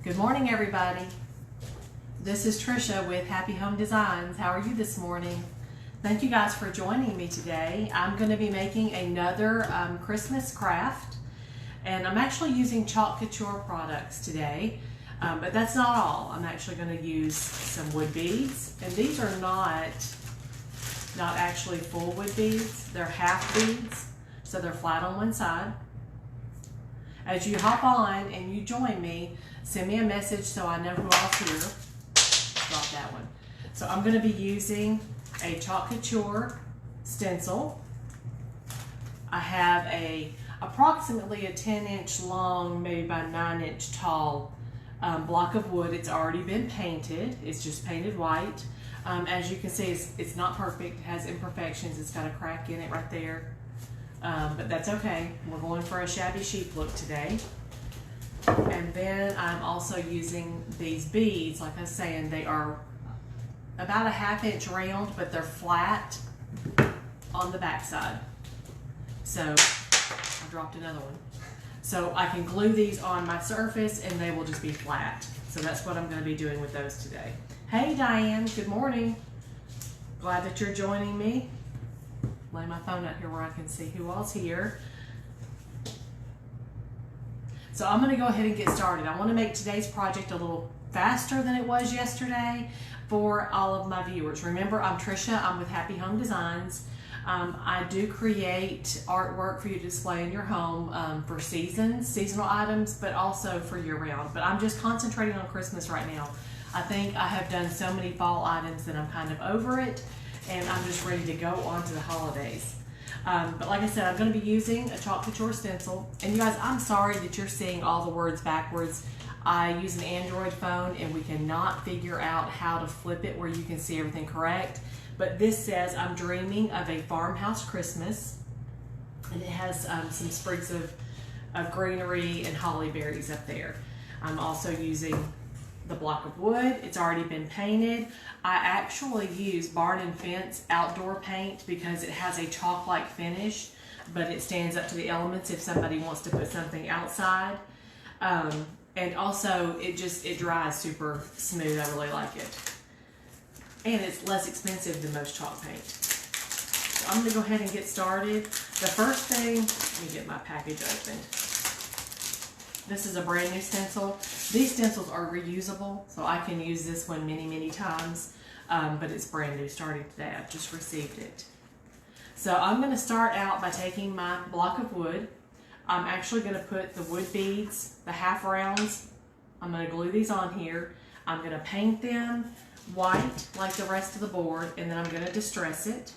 Good morning, everybody. This is Trisha with Happy Home Designs. How are you this morning? Thank you guys for joining me today. I'm going to be making another Christmas craft, and I'm actually using chalk couture products today, but that's not all. I'm actually going to use some wood beads, and these are not actually full wood beads. They're half beads, so they're flat on one side. As you hop on and you join me, send me a message so I know who all's here. Drop that one. So I'm going to be using a chalk couture stencil. I have approximately a 10-inch long, maybe by 9-inch tall block of wood. It's already been painted. It's just painted white. As you can see, it's not perfect. It has imperfections. It's got a crack in it right there. But that's okay. We're going for a shabby chic look today. And then I'm also using these beads. Like I was saying, they are about a 1/2 inch round, but they're flat on the back side. So I dropped another one. So I can glue these on my surface and they will just be flat. So that's what I'm going to be doing with those today. Hey Diane, good morning. Glad that you're joining me. Lay my phone out here where I can see who all's here. So I'm going to go ahead and get started. I want to make today's project a little faster than it was yesterday for all of my viewers. Remember, I'm Trisha. I'm with Happy Home Designs. I do create artwork for you to display in your home for seasonal items, but also for year-round. But I'm just concentrating on Christmas right now. I think I have done so many fall items that I'm kind of over it, and I'm just ready to go on to the holidays. But like I said, I'm going to be using a chalk couture stencil. And you guys, I'm sorry that you're seeing all the words backwards. I use an Android phone and we cannot figure out how to flip it where you can see everything correct. But this says, I'm dreaming of a farmhouse Christmas. And it has some sprigs of greenery and holly berries up there. I'm also using the block of wood. It's already been painted. I actually use Barn and Fence outdoor paint because it has a chalk-like finish, but it stands up to the elements if somebody wants to put something outside. And also it dries super smooth. I really like it. And it's less expensive than most chalk paint. So I'm gonna go ahead and get started. The first thing, let me get my package open. This is a brand new stencil. These stencils are reusable, so I can use this one many, many times, but it's brand new starting today. I've just received it. So I'm going to start out by taking my block of wood. I'm actually going to put the wood beads, the half rounds, I'm going to glue these on here. I'm going to paint them white like the rest of the board, and then I'm going to distress it.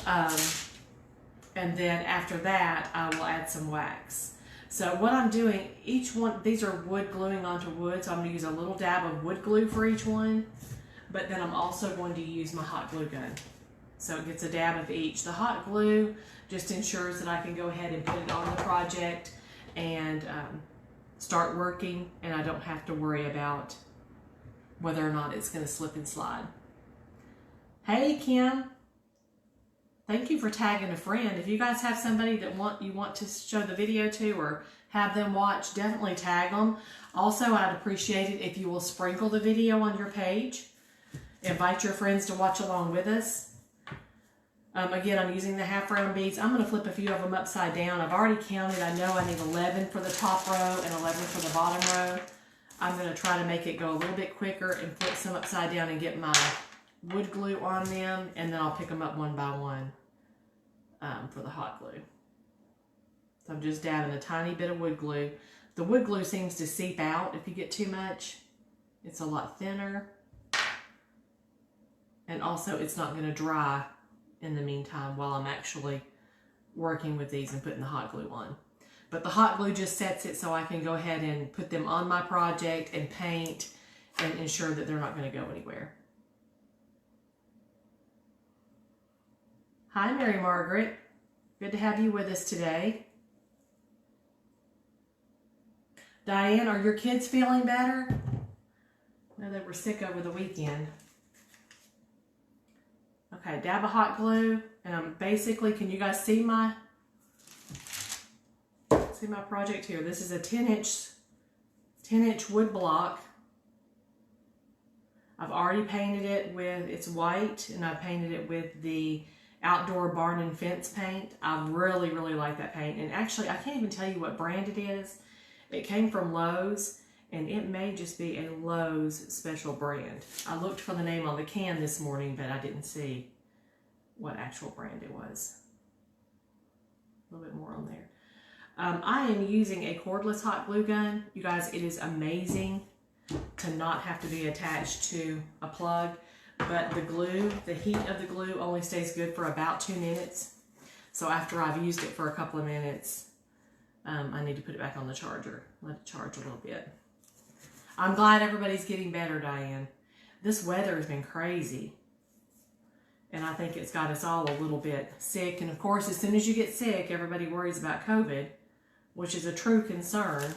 And then after that, I will add some wax. So what I'm doing, each one, these are wood gluing onto wood, so I'm going to use a little dab of wood glue for each one, but then I'm also going to use my hot glue gun. So it gets a dab of each. The hot glue just ensures that I can go ahead and put it on the project and start working, and I don't have to worry about whether or not it's going to slip and slide. Hey Kim. Thank you for tagging a friend. If you guys have somebody that you want to show the video to or have them watch, definitely tag them. Also, I'd appreciate it if you will sprinkle the video on your page. Invite your friends to watch along with us. Again, I'm using the half round beads. I'm going to flip a few of them upside down. I've already counted. I know I need 11 for the top row and 11 for the bottom row. I'm going to try to make it go a little bit quicker and flip some upside down and get my wood glue on them, and then I'll pick them up one by one. For the hot glue. So I'm just dabbing a tiny bit of wood glue. The wood glue seems to seep out if you get too much. It's a lot thinner. And also it's not going to dry in the meantime while I'm actually working with these and putting the hot glue on. But the hot glue just sets it so I can go ahead and put them on my project and paint and ensure that they're not going to go anywhere. Hi, Mary Margaret. Good to have you with us today. Diane, are your kids feeling better? No, they were sick over the weekend. Okay, dab of hot glue, and I'm basically, can you guys see my project here? This is a 10 10-inch wood block. I've already painted it with, it's white, and I painted it with the Outdoor Barn and Fence paint. I really, really like that paint. And actually, I can't even tell you what brand it is. It came from Lowe's, and it may just be a Lowe's special brand. I looked for the name on the can this morning, but I didn't see what actual brand it was. A little bit more on there. I am using a cordless hot glue gun. You guys, it is amazing to not have to be attached to a plug, but the glue, the heat of the glue only stays good for about 2 minutes. So after I've used it for a couple of minutes, I need to put it back on the charger, let it charge a little bit. I'm glad everybody's getting better, Diane. This weather has been crazy, and I think it's got us all a little bit sick. And of course, as soon as you get sick, everybody worries about COVID, which is a true concern.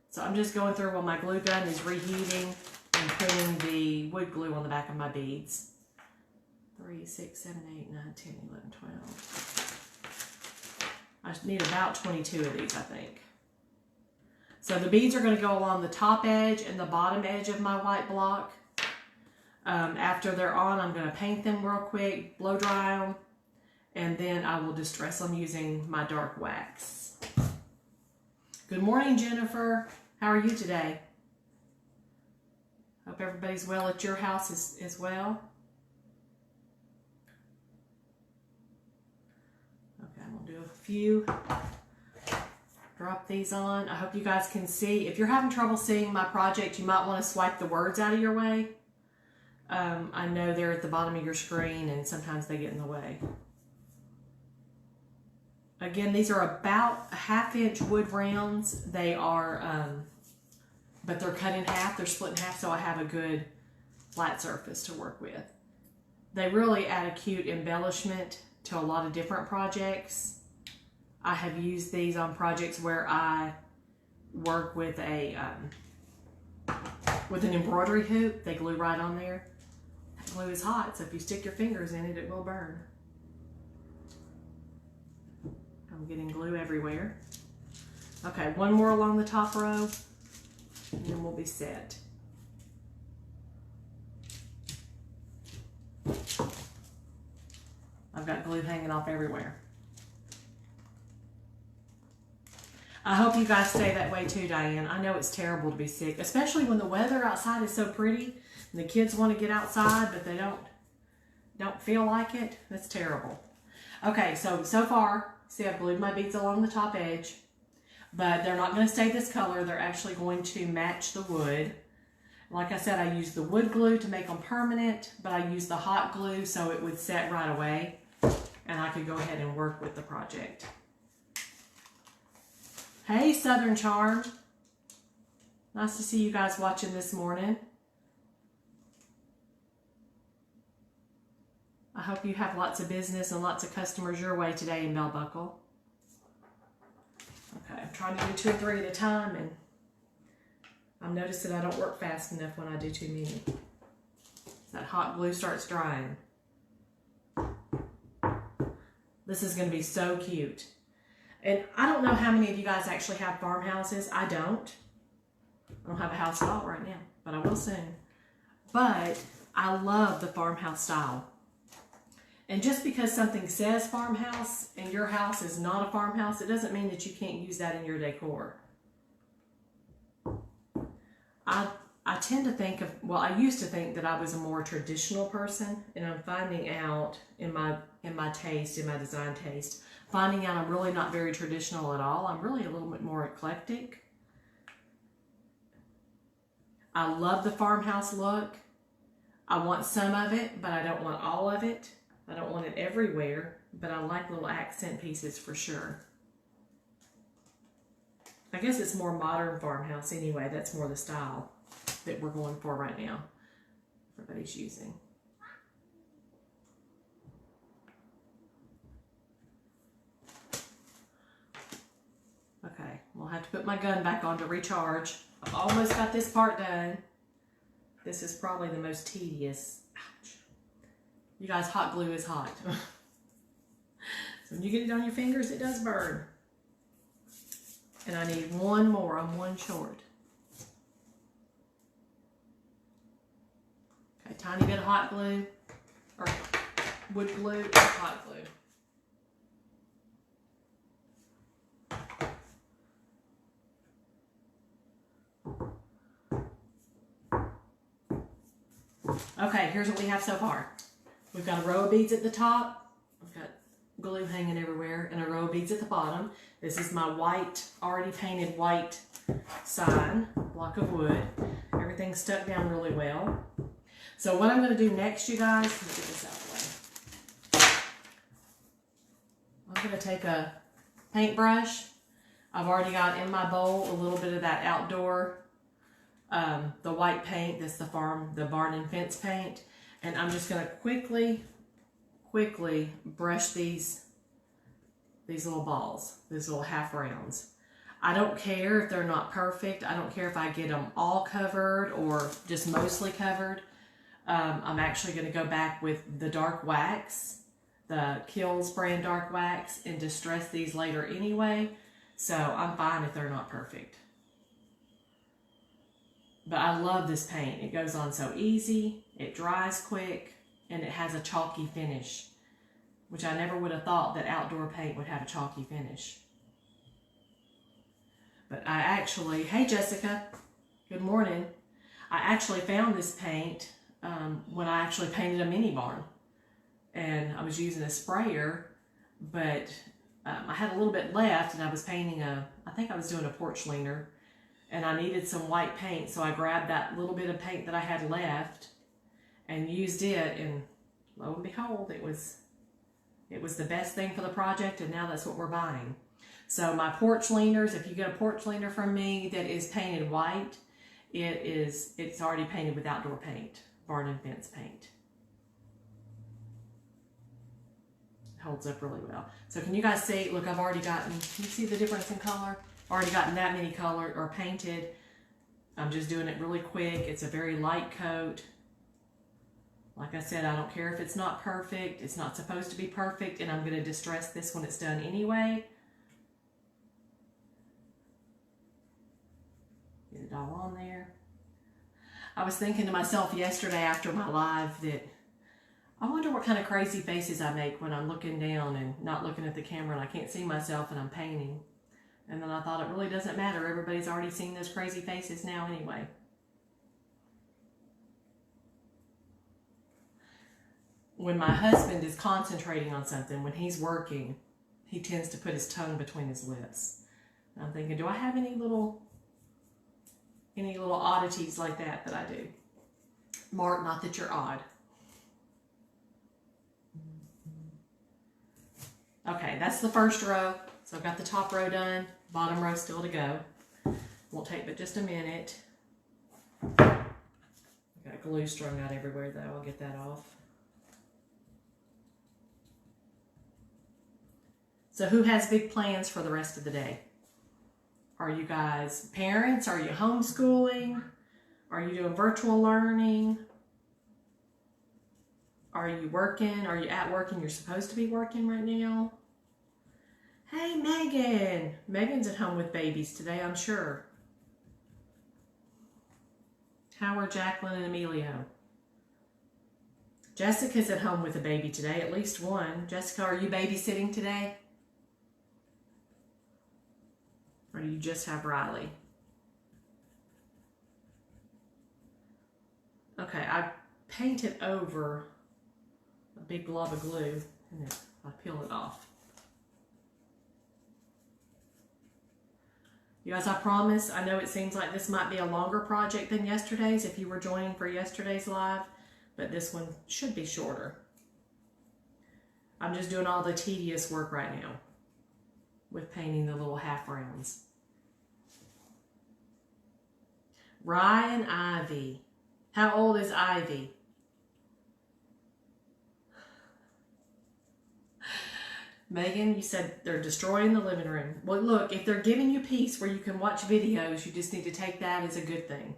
So I'm just going through while my glue gun is reheating and putting the wood glue on the back of my beads. 3, 6, 7, 8, 9, 10, 11, 12. I need about 22 of these, I think. So the beads are going to go along the top edge and the bottom edge of my white block. After they're on, I'm going to paint them real quick, blow dry them, and then I will distress them using my dark wax. Good morning, Jennifer. How are you today? Hope everybody's well at your house as well. Okay, I'm going to do a few. Drop these on. I hope you guys can see. If you're having trouble seeing my project, you might want to swipe the words out of your way. I know they're at the bottom of your screen and sometimes they get in the way. Again, these are about a 1/2 inch wood rounds. They are, but they're cut in half. They're split in half, so I have a good flat surface to work with. They really add a cute embellishment to a lot of different projects. I have used these on projects where I work with a with an embroidery hoop. They glue right on there. That glue is hot, so if you stick your fingers in it, it will burn. I'm getting glue everywhere. Okay, one more along the top row, and then we'll be set. I've got glue hanging off everywhere. I hope you guys stay that way too, Diane. I know it's terrible to be sick, especially when the weather outside is so pretty and the kids want to get outside, but they don't feel like it. That's terrible. Okay, so far, see, I've glued my beads along the top edge, but they're not going to stay this color. They're actually going to match the wood. Like I said, I used the wood glue to make them permanent, but I used the hot glue so it would set right away, and I could go ahead and work with the project. Hey, Southern Charm. Nice to see you guys watching this morning. I hope you have lots of business and lots of customers your way today in Bell Buckle. Okay, I'm trying to do 2 or 3 at a time, and I've noticed that I don't work fast enough when I do too many. That hot glue starts drying. This is going to be so cute. And I don't know how many of you guys actually have farmhouses. I don't. I don't have a house at all right now, but I will soon. But I love the farmhouse style. And just because something says farmhouse and your house is not a farmhouse, it doesn't mean that you can't use that in your decor. I tend to think of, well, I used to think that I was a more traditional person, and I'm finding out in my taste, in my design taste, finding out I'm really not very traditional at all. I'm really a little bit more eclectic. I love the farmhouse look. I want some of it, but I don't want all of it. I don't want it everywhere, but I like little accent pieces for sure. I guess it's more modern farmhouse anyway. That's more the style that we're going for right now. Everybody's using. Okay, we'll have to put my gun back on to recharge. I've almost got this part done. This is probably the most tedious. Ouch. You guys, hot glue is hot. So when you get it on your fingers, it does burn. And I need one more. I'm one short. Okay, tiny bit of hot glue, or wood glue and hot glue. Okay, here's what we have so far. We've got a row of beads at the top. I've got glue hanging everywhere, and a row of beads at the bottom. This is my white, already painted white sign, block of wood. Everything's stuck down really well. So what I'm going to do next, you guys, let me get this out of the way. I'm going to take a paintbrush. I've already got in my bowl a little bit of that outdoor, the white paint. That's the barn and fence paint. And I'm just going to quickly brush these little balls, these little half rounds. I don't care if they're not perfect. I don't care if I get them all covered or just mostly covered. I'm actually going to go back with the dark wax, the Kills brand dark wax, and distress these later anyway. So I'm fine if they're not perfect. But I love this paint. It goes on so easy, it dries quick, and it has a chalky finish, which I never would have thought that outdoor paint would have a chalky finish. But I actually, hey Jessica, good morning. I actually found this paint when I actually painted a mini barn. And I was using a sprayer, but I had a little bit left, and I was painting I think I was doing a porch leaner, and I needed some white paint, so I grabbed that little bit of paint that I had left and used it, and lo and behold, it was the best thing for the project, and now that's what we're buying. So my porch leaners, if you get a porch leaner from me that is painted white, it's already painted with outdoor paint, barn and fence paint. It holds up really well. So can you guys see, look, I've already gotten, can you see the difference in color? Already gotten that many colored or painted. I'm just doing it really quick. It's a very light coat. Like I said, I don't care if it's not perfect. It's not supposed to be perfect, and I'm going to distress this when it's done anyway. Get it all on there. I was thinking to myself yesterday after my live that I wonder what kind of crazy faces I make when I'm looking down and not looking at the camera and I can't see myself and I'm painting. And then I thought it really doesn't matter. Everybody's already seen those crazy faces now anyway. When my husband is concentrating on something, when he's working, he tends to put his tongue between his lips. And I'm thinking, do I have any little oddities like that I do? Mark, not that you're odd. Okay, that's the first row. So I've got the top row done, bottom row still to go. Won't take but just a minute. I've got glue strung out everywhere though, I'll get that off. So who has big plans for the rest of the day? Are you guys parents? Are you homeschooling? Are you doing virtual learning? Are you working? Are you at work and you're supposed to be working right now? Hey, Megan. Megan's at home with babies today, I'm sure. How are Jacqueline and Emilio? Jessica's at home with a baby today, at least one. Jessica, are you babysitting today? Or do you just have Riley? Okay, I painted over a big glob of glue and then I peel it off. You guys, I promise, I know it seems like this might be a longer project than yesterday's if you were joining for yesterday's live, but this one should be shorter. I'm just doing all the tedious work right now with painting the little half rounds. Ryan Ivy. How old is Ivy? Megan, you said they're destroying the living room. Well, look, if they're giving you peace where you can watch videos, you just need to take that as a good thing.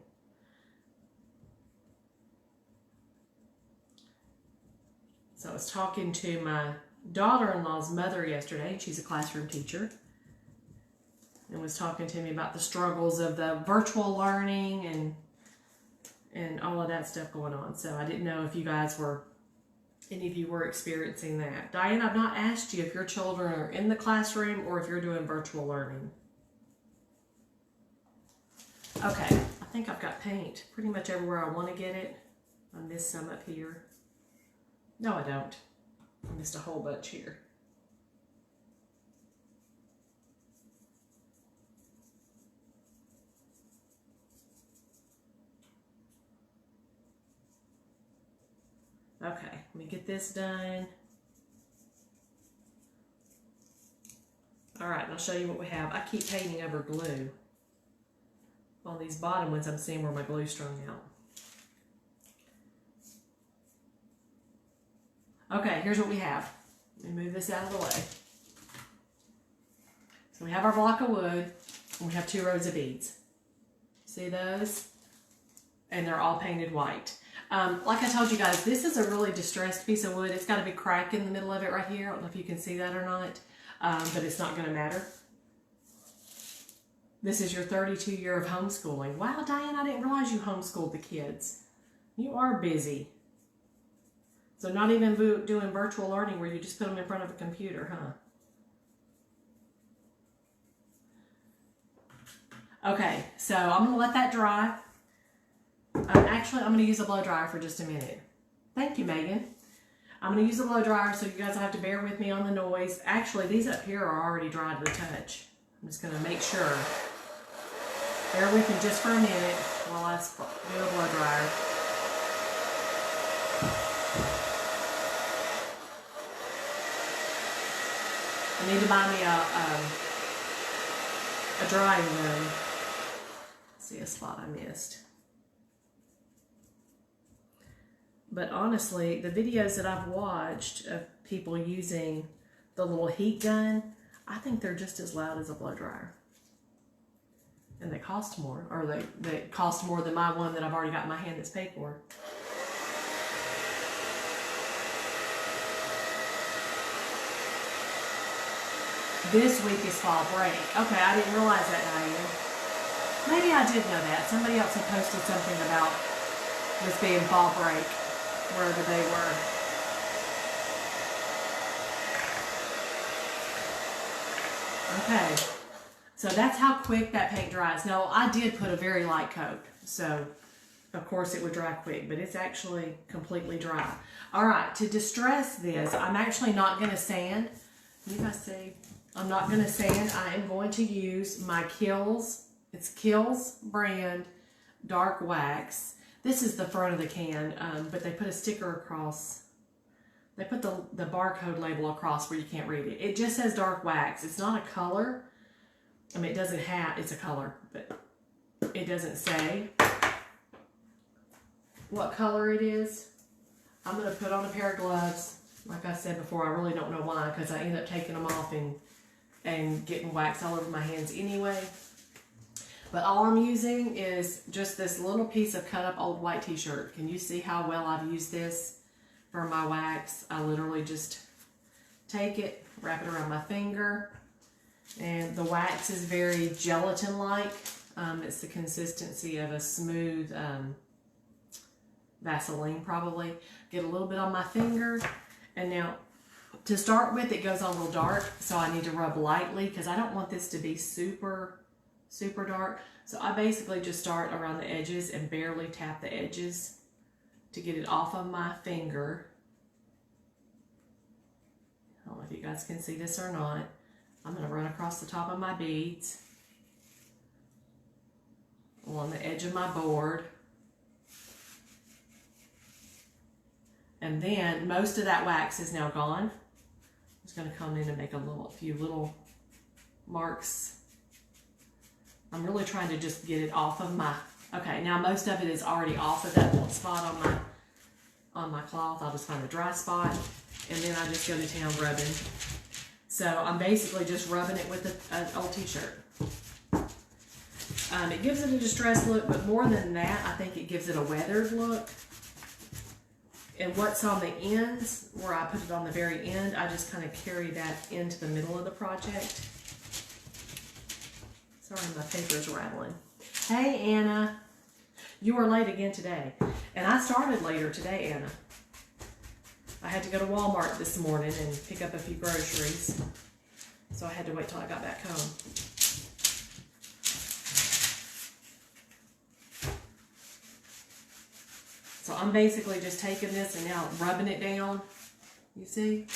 So I was talking to my daughter-in-law's mother yesterday. She's a classroom teacher. and was talking to me about the struggles of the virtual learning and all of that stuff going on. So I didn't know if you guys were, any of you were experiencing that. Diane, I've not asked you if your children are in the classroom or if you're doing virtual learning. Okay, I think I've got paint pretty much everywhere I want to get it. I missed some up here. No, I don't. I missed a whole bunch here. Okay, let me get this done. All right, and I'll show you what we have. I keep painting over glue. On these bottom ones, I'm seeing where my glue's strung out. Okay, here's what we have. Let me move this out of the way. So we have our block of wood, and we have 2 rows of beads. See those? And they're all painted white. Like I told you guys, this is a really distressed piece of wood. It's got a big crack in the middle of it right here. I don't know if you can see that or not, but it's not going to matter. This is your 32 year of homeschooling. Wow, Diane, I didn't realize you homeschooled the kids. You are busy. So not even doing virtual learning where you just put them in front of a computer, huh? Okay, so I'm going to let that dry. Actually, I'm going to use a blow dryer for just a minute. Thank you, Megan. I'm going to use a blow dryer, so you guys will have to bear with me on the noise. Actually, these up here are already dry to the touch. I'm just going to make sure. Bear with me just for a minute while I do a blow dryer. I need to buy me a drying room. See a spot I missed. But honestly, the videos that I've watched of people using the little heat gun, I think they're just as loud as a blow dryer. And they cost more, or they cost more than my one that I've already got in my hand that's paid for. This week is fall break. Okay, I didn't realize that, Diane. Maybe I did know that. Somebody else had posted something about this being fall break, wherever they were. Okay, so that's how quick that paint dries. Now, I did put a very light coat, so of course it would dry quick, but it's actually completely dry. All right, to distress this, I'm actually not going to sand. You guys see? I'm not going to sand. I am going to use my Kills. It's Kills brand dark wax. This is the front of the can, but they put a sticker across. They put the barcode label across where you can't read it. It just says dark wax. It's not a color. I mean, it doesn't have, it's a color, but it doesn't say what color it is. I'm going to put on a pair of gloves. Like I said before, I really don't know why, because I end up taking them off and getting wax all over my hands anyway. But all I'm using is just this little piece of cut up old white t-shirt. Can you see how well I've used this for my wax? I literally just take it, wrap it around my finger, and the wax is very gelatin-like. It's the consistency of a smooth Vaseline probably. Get a little bit on my finger, and now to start with it goes on a little dark, so I need to rub lightly because I don't want this to be super dark. So I basically just start around the edges and barely tap the edges to get it off of my finger. I don't know if you guys can see this or not. I'm going to run across the top of my beads along the edge of my board. And then most of that wax is now gone. I'm just going to come in and make a few little marks. I'm really trying to just get it off of my, okay, now most of it is already off of that little spot on my cloth. I'll just find a dry spot, and then I just go to town rubbing. So I'm basically just rubbing it with an old t-shirt. It gives it a distressed look, but more than that, I think it gives it a weathered look. And what's on the ends, where I put it on the very end, I just kind of carry that into the middle of the project. Sorry, my paper's rattling. Hey, Anna. You were late again today. And I started later today, Anna. I had to go to Walmart this morning and pick up a few groceries. So I had to wait till I got back home. So I'm basically just taking this and now rubbing it down. You see?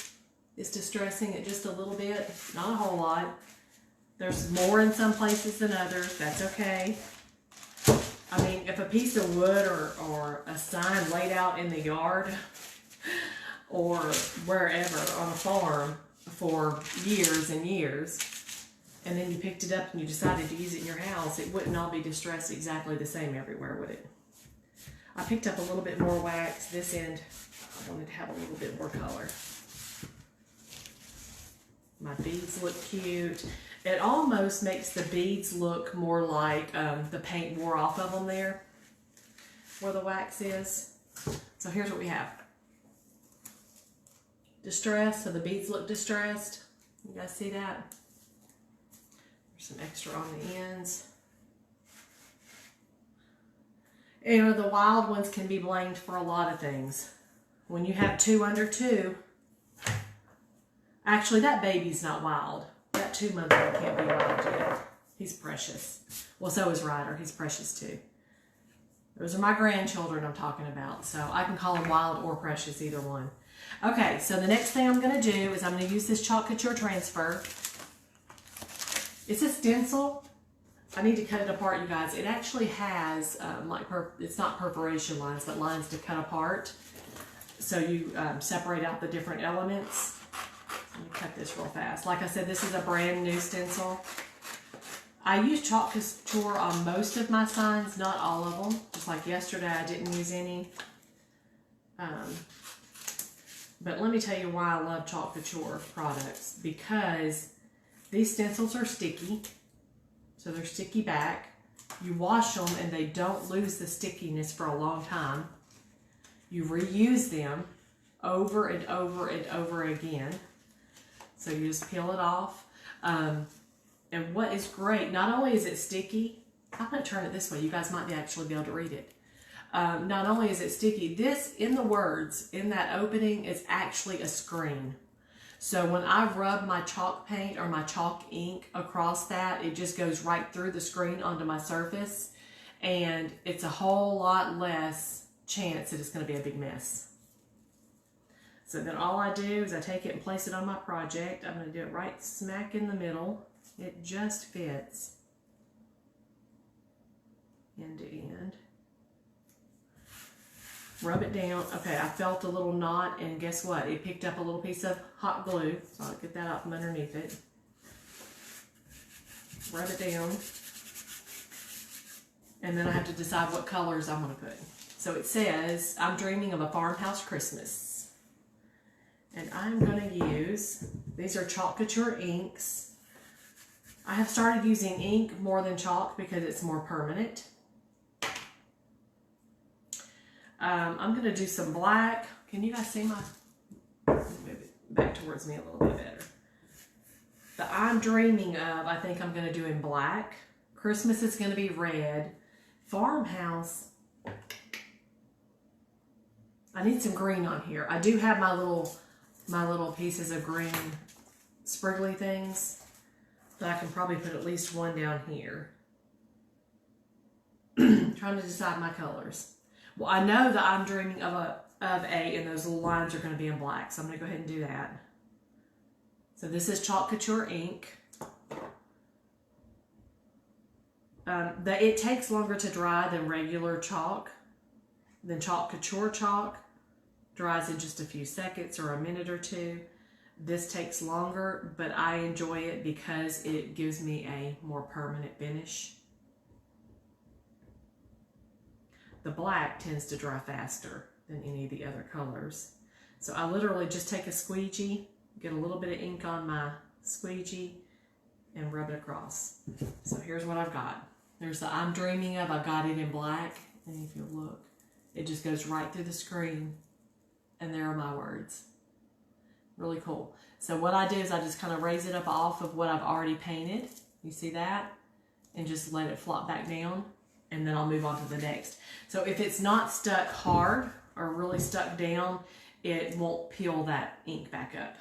It's distressing it just a little bit, not a whole lot. There's more in some places than others. That's okay. I mean, if a piece of wood or a sign laid out in the yard or wherever on a farm for years and years, and then you picked it up and you decided to use it in your house, it wouldn't all be distressed exactly the same everywhere, would it? I picked up a little bit more wax. This end, I wanted to have a little bit more color. My beads look cute. It almost makes the beads look more like the paint wore off of them there, where the wax is. So here's what we have. Distressed, so the beads look distressed. You guys see that? There's some extra on the ends. You know, the wild ones can be blamed for a lot of things. When you have 2 under 2, actually that baby's not wild. That 2-month-old can't be wild yet. He's precious. Well, so is Ryder. He's precious too. Those are my grandchildren I'm talking about. So I can call them wild or precious, either one. Okay, so the next thing I'm going to do is I'm going to use this Chalk Couture transfer. It's a stencil. I need to cut it apart, you guys. It actually has, it's not perforation lines, but lines to cut apart. So you separate out the different elements. Let me cut this real fast. Like I said, this is a brand new stencil. I use Chalk Couture on most of my signs, not all of them. Just like yesterday, I didn't use any. But let me tell you why I love Chalk Couture products. Because these stencils are sticky. So they're sticky back. You wash them and they don't lose the stickiness for a long time. You reuse them over and over and over again. So you just peel it off. And what is great, not only is it sticky, I'm going to turn it this way. You guys might actually be able to read it. Not only is it sticky, this, in the words, in that opening, is actually a screen. So when I rub my chalk paint or my chalk ink across that, it just goes right through the screen onto my surface. And it's a whole lot less chance that it's going to be a big mess. So then all I do is I take it and place it on my project. I'm going to do it right smack in the middle. It just fits end to end. Rub it down. Okay, I felt a little knot, and guess what? It picked up a little piece of hot glue, so I'll get that out from underneath it. Rub it down. And then I have to decide what colors I'm going to put. So it says, I'm dreaming of a farmhouse Christmas. And I'm going to use, these are Chalk Couture inks. I have started using ink more than chalk because it's more permanent. I'm going to do some black. Can you guys see my, move it back towards me a little bit better. The I'm dreaming of, I think I'm going to do in black. Christmas is going to be red. Farmhouse, I need some green on here. I do have my little pieces of green spriggly things, but I can probably put at least one down here. Trying to decide my colors. Well, I know that I'm dreaming of a, and those little lines are going to be in black, so I'm going to go ahead and do that. So this is Chalk Couture ink. It takes longer to dry than regular chalk. Than Chalk Couture chalk. Dries in just a few seconds or a minute or two. This takes longer, but I enjoy it because it gives me a more permanent finish. The black tends to dry faster than any of the other colors. So I literally just take a squeegee, get a little bit of ink on my squeegee, and rub it across. So here's what I've got. There's the I'm dreaming of, I've got it in black. And if you look, it just goes right through the screen. And there are my words. Really cool. So what I do is I just kind of raise it up off of what I've already painted. You see that? and just let it flop back down, and then I'll move on to the next. So if it's not stuck hard or really stuck down, it won't peel that ink back up.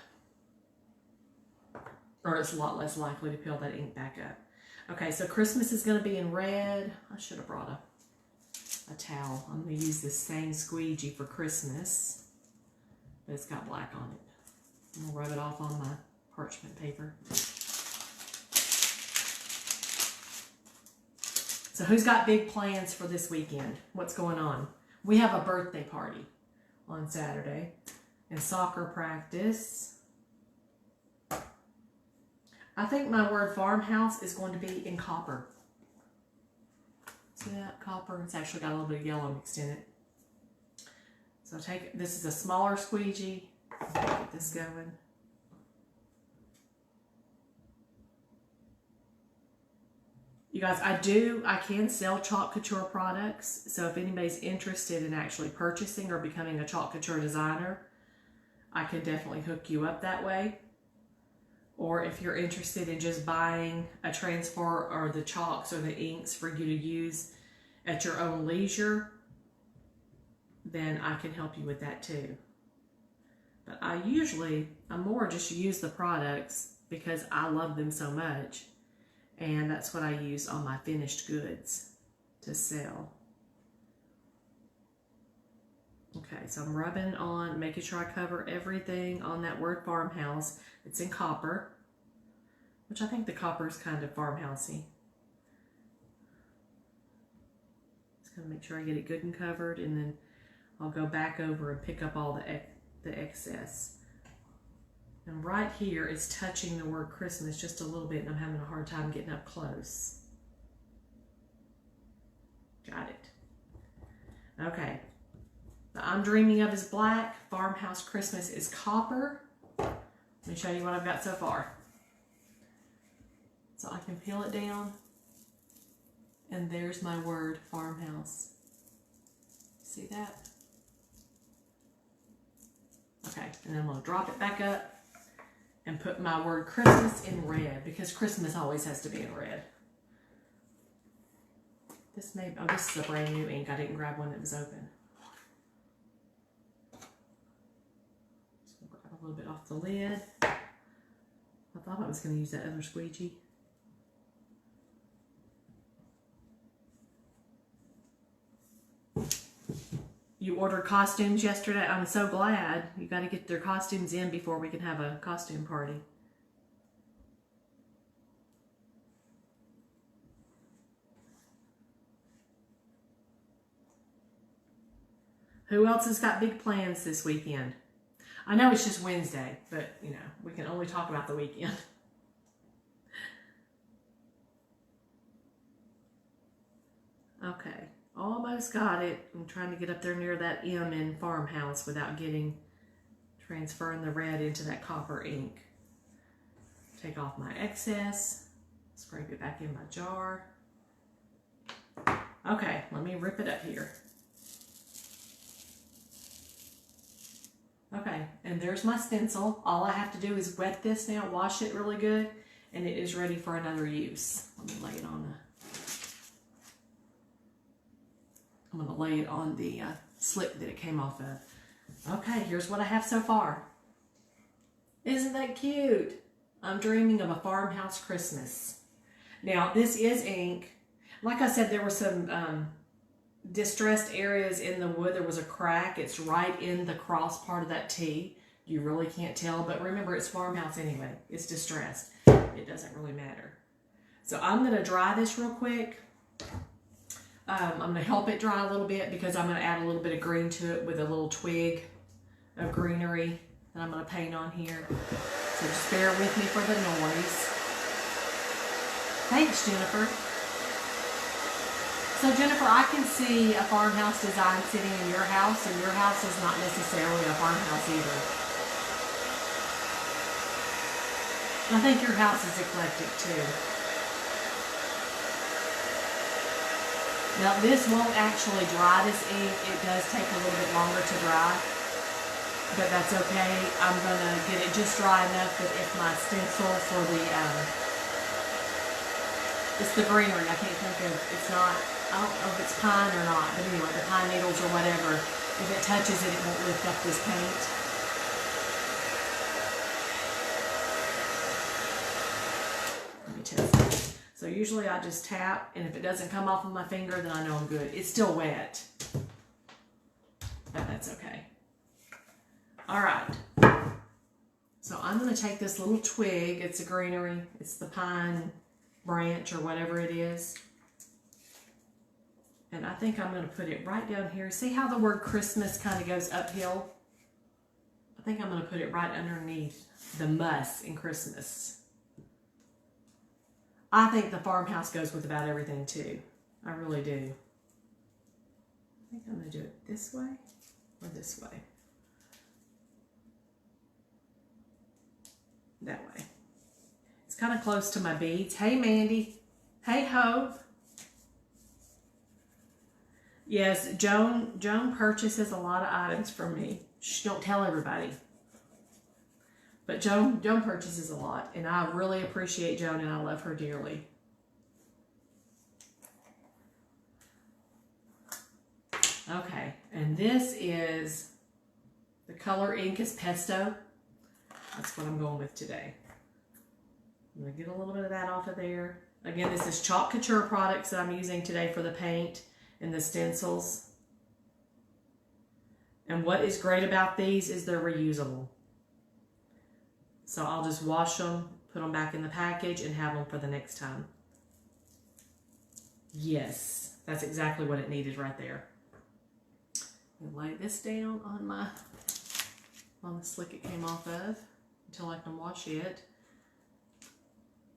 Or it's a lot less likely to peel that ink back up. Okay, so Christmas is going to be in red. I should have brought a towel. I'm going to use this same squeegee for Christmas, but it's got black on it. I'm going to rub it off on my parchment paper. So who's got big plans for this weekend? What's going on? We have a birthday party on Saturday and soccer practice. I think my word farmhouse is going to be in copper. See that? Copper. It's actually got a little bit of yellow mixed in it. So this is a smaller squeegee. Get this going. You guys, I can sell chalk couture products. So if anybody's interested in actually purchasing or becoming a chalk couture designer, I can definitely hook you up that way. Or if you're interested in just buying a transfer or the chalks or the inks for you to use at your own leisure, then I can help you with that too. But I more just use the products because I love them so much. And that's what I use on my finished goods to sell. Okay, so I'm rubbing on, making sure I cover everything on that word farmhouse. It's in copper, which I think the copper is kind of farmhousey. Just gonna make sure I get it good and covered, and then I'll go back over and pick up all the excess. And right here is touching the word Christmas just a little bit, and I'm having a hard time getting up close. Got it. Okay. The I'm Dreaming of is black. Farmhouse Christmas is copper. Let me show you what I've got so far. So I can peel it down. And there's my word, farmhouse. See that? Okay, and then I'm going to drop it back up and put my word Christmas in red, because Christmas always has to be in red. This is a brand new ink. I didn't grab one that was open. Just gonna grab a little bit off the lid. I thought I was going to use that other squeegee. You ordered costumes yesterday. I'm so glad. You got to get their costumes in before we can have a costume party. Who else has got big plans this weekend? I know it's just Wednesday, but you know, we can only talk about the weekend. Okay. Almost got it. I'm trying to get up there near that M in farmhouse without transferring the red into that copper ink. Take off my excess, scrape it back in my jar. Okay, let me rip it up here. Okay, and there's my stencil. All I have to do is wet this now, wash it really good, and it is ready for another use. Let me lay it on I'm going to lay it on the slip that it came off of. Okay, here's what I have so far. Isn't that cute? I'm Dreaming of a Farmhouse Christmas. Now, this is ink. Like I said, there were some distressed areas in the wood. There was a crack. It's right in the cross part of that T. You really can't tell, but remember, it's farmhouse anyway. It's distressed. It doesn't really matter. So I'm going to dry this real quick. I'm going to help it dry a little bit because I'm going to add a little bit of green to it with a little twig of greenery that I'm going to paint on here. So just bear with me for the noise. Thanks, Jennifer. So Jennifer, I can see a farmhouse design sitting in your house, and your house is not necessarily a farmhouse either. I think your house is eclectic too. Now this won't actually dry, this ink. It does take a little bit longer to dry, but that's okay. I'm going to get it just dry enough that if my stencil for the It's the greenery. I can't think of, it's not, I don't know if it's pine or not, but anyway, the pine needles or whatever. If it touches it, it won't lift up this paint. Let me test it. So usually I just tap, and if it doesn't come off of my finger, then I know I'm good. It's still wet, but that's okay. All right. So I'm going to take this little twig. It's a greenery. It's the pine branch or whatever it is. And I think I'm going to put it right down here. See how the word Christmas kind of goes uphill? I think I'm going to put it right underneath the muss in Christmas. I think the farmhouse goes with about everything too. I really do. I think I'm going to do it this way or this way. That way. It's kind of close to my beads. Hey, Mandy. Hey, Hope. Yes, Joan purchases a lot of items from me. Shh, don't tell everybody. But Joan purchases a lot, and I really appreciate Joan, and I love her dearly. Okay, and this is, the color ink is Pesto. That's what I'm going with today. I'm going to get a little bit of that off of there. Again, this is Chalk Couture products that I'm using today for the paint and the stencils. And what is great about these is they're reusable. So I'll just wash them, put them back in the package, and have them for the next time. Yes, that's exactly what it needed right there. I'll lay this down on the slick it came off of until I can wash it.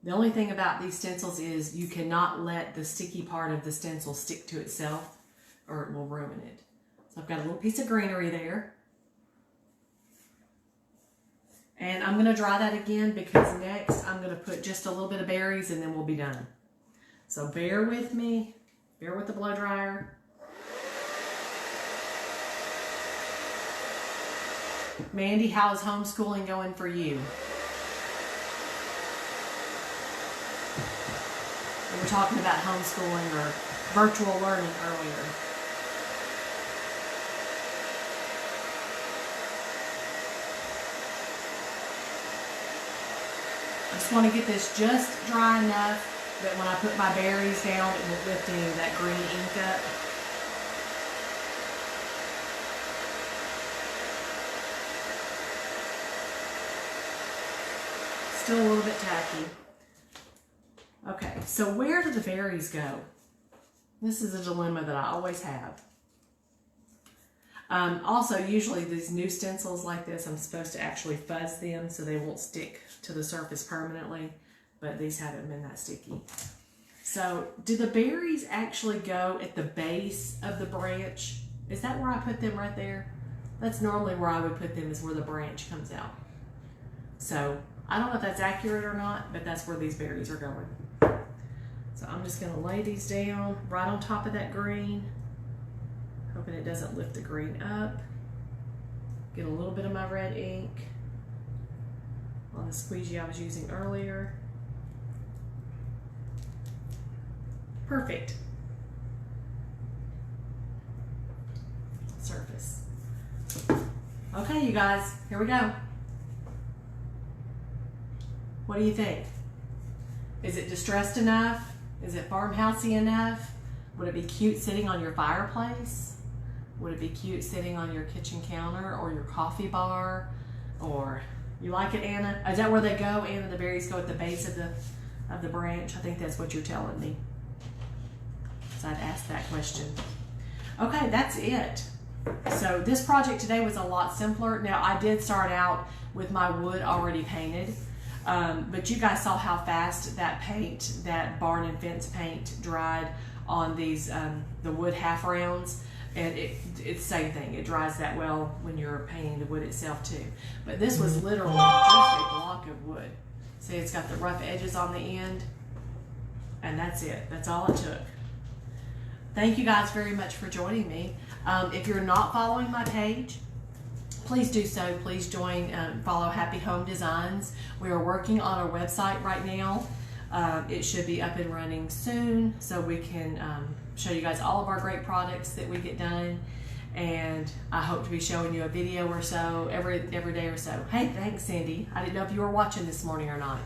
The only thing about these stencils is you cannot let the sticky part of the stencil stick to itself or it will ruin it. So I've got a little piece of greenery there. And I'm going to dry that again because next I'm going to put just a little bit of berries and then we'll be done. So bear with me. Bear with the blow dryer. Mandy, how is homeschooling going for you? We were talking about homeschooling or virtual learning earlier. I just want to get this just dry enough that when I put my berries down, it won't lift any of that green ink up. Still a little bit tacky. Okay, so where do the berries go? This is a dilemma that I always have. Also, usually these new stencils like this, I'm supposed to actually fuzz them so they won't stick to the surface permanently, but these haven't been that sticky. So, do the berries actually go at the base of the branch? Is that where I put them right there? That's normally where I would put them, is where the branch comes out. So, I don't know if that's accurate or not, but that's where these berries are going. So I'm just going to lay these down right on top of that green, hoping it doesn't lift the green up. Get a little bit of my red ink on the squeegee I was using earlier. Perfect. Surface. Okay, you guys, here we go. What do you think? Is it distressed enough? Is it farmhousey enough? Would it be cute sitting on your fireplace? Would it be cute sitting on your kitchen counter or your coffee bar? Or, you like it, Anna? Is that where they go, Anna? The berries go at the base of the branch? I think that's what you're telling me. So I'd ask that question. Okay, that's it. So this project today was a lot simpler. Now, I did start out with my wood already painted. But you guys saw how fast that paint, that barn and fence paint, dried on these the wood half rounds, and it's the same thing. It dries that well when you're painting the wood itself too. But this was literally just a block of wood. See, it's got the rough edges on the end, and that's it. That's all it took. Thank you guys very much for joining me. If you're not following my page, please do so. Please join, follow Happy Home Designs. We are working on our website right now. It should be up and running soon, so we can show you guys all of our great products that we get done. And I hope to be showing you a video or so every day or so. Hey, thanks, Cindy. I didn't know if you were watching this morning or not.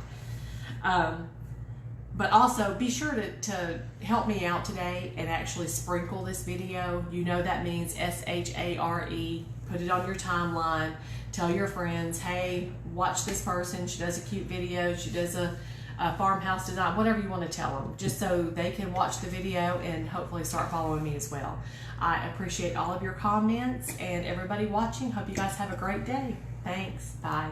But also be sure to help me out today and actually sprinkle this video. You know that means S-H-A-R-E. Put it on your timeline. Tell your friends, hey, watch this person. She does a cute video. She does a farmhouse design, whatever you want to tell them, just so they can watch the video and hopefully start following me as well. I appreciate all of your comments and everybody watching. Hope you guys have a great day. Thanks. Bye.